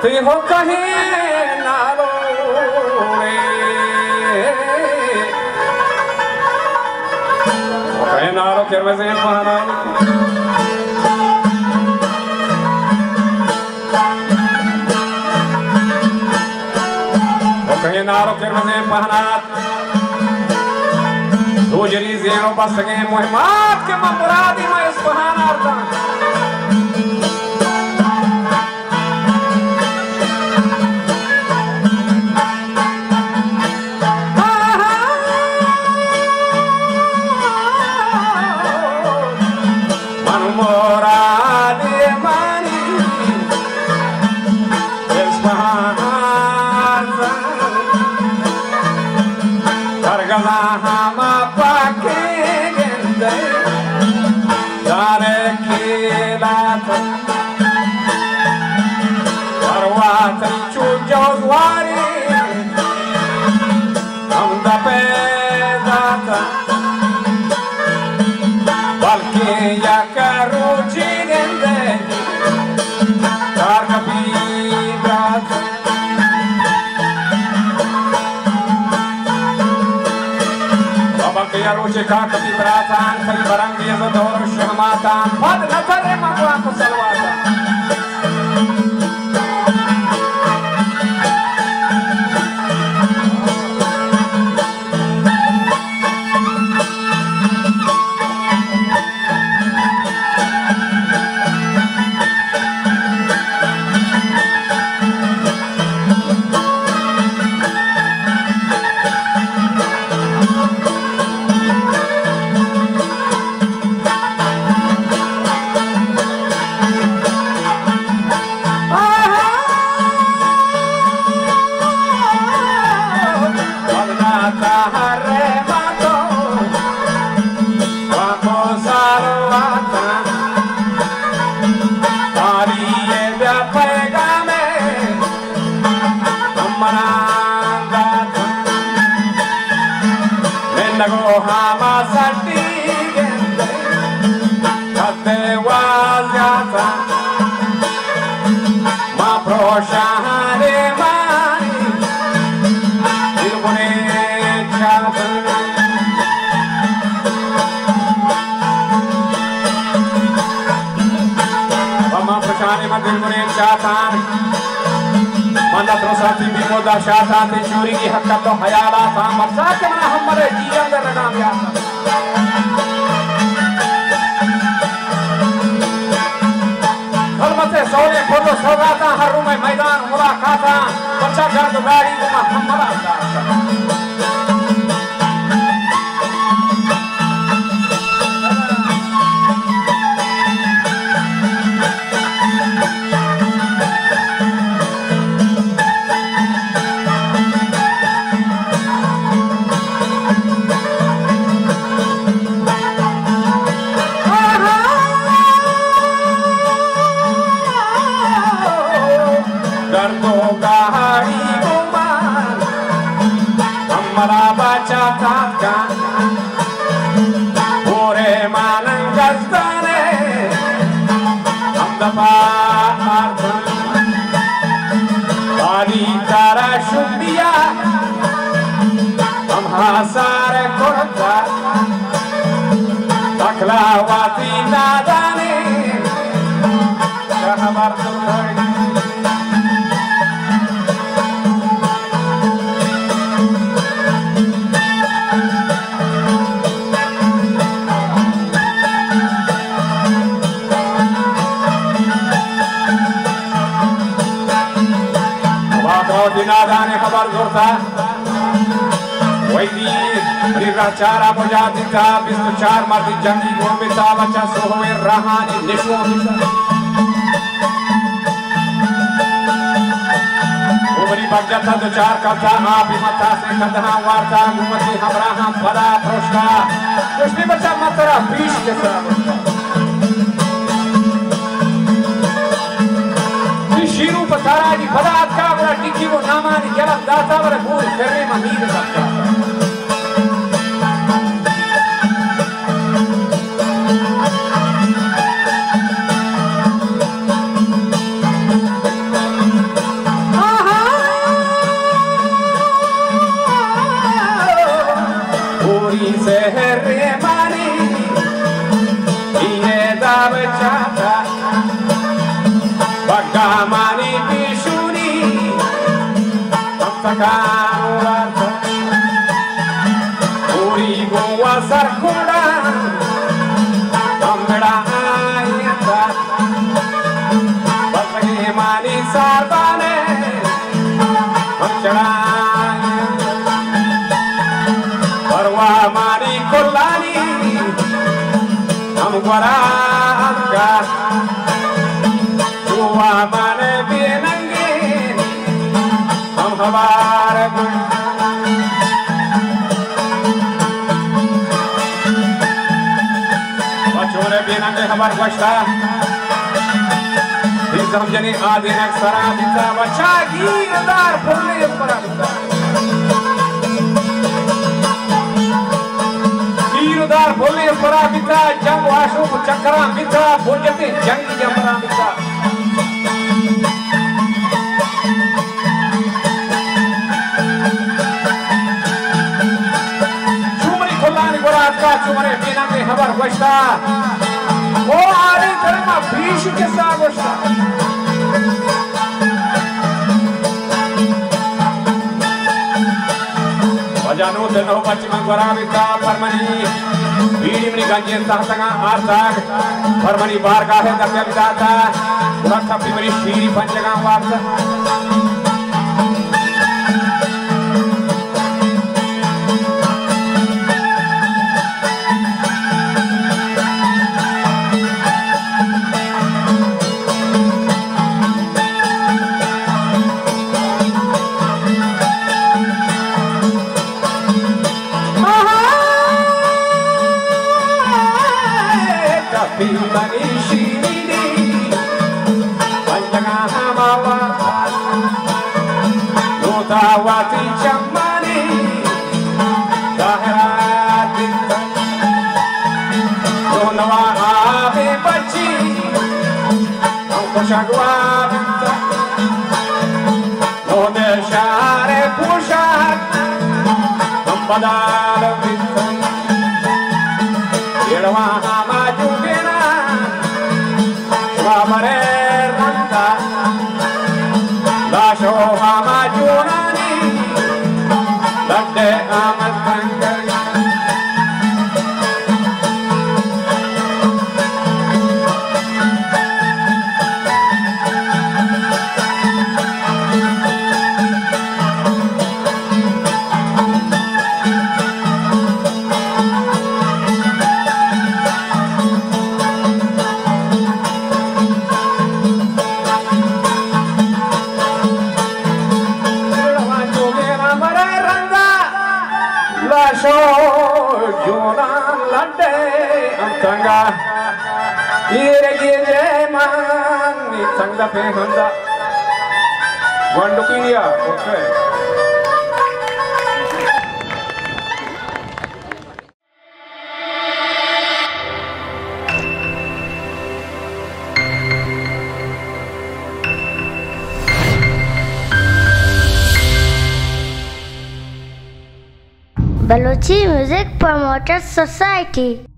हो कहीं नालो रे कहीं नालो के मजे पहना कहीं नालो के मजे पहना दो जरी ज़ेनो बस गए मुहिमात के मुरादी में इस बहाना था Jika kebiberatan, barang dia sedor syahmatan, pada nazarnya mampu aku salwata. Manda terus hati bimoda syatan dicuri di hak atau hayalah sama saja mana hamba jiang dan renang biasa. Kalau masih sore foto saudara harumai maidan mula kata baca gardu gari rumah hamba lah. Cara mujadika bisnu char mardi jangi gomita baca sohoe rahani nisho bisa umri bagjata do char kata api mata se kadha warta gumati hamraham pada proshka kushti baca matra bish ke sarab shiru patara di padat ka bada tiki wo namani jalan data bada bur ferre mamir sakta Kanular Uri Goa Sarkunda Amda Ayata Batagi Mani Sarbane Amchara Parwa Mani Kolani Amgwara Amga Tua Mane Bienangi Amhavar Bachore Bienangi Habar Gwashta Izam Jani Adinak Saradita Bachagi Radar Purli Paradita Irudar Purli Paradita Jang Washu Chakra Mitra Purjati Jangi Jamara Mitra Cumare Bienangi Habar Gwashta O Ari Karma Bish ke sath Gwashta Bajanu Deno Pachiman Gwaramita Parmani Bidimni Ganjen Tahtanga Artag Parmani Barga Hai Dakya Vidata Urakha Primari Shiri Panchaga Varta Bani Shiri Panjaga Hamawata Lutawati Chamani Daharatinta Donawa Ave Bachi Ankoshagwa Vinta Lode Share Pushak Ampadala Vinta Yerawa Hamaju Mare Ranga Lasho Hama Junani Lade Amatanga Jonan Lande Amtanga Irege Man Nitanga Pehanda Wandukiya okay Balochi Music Promoters Society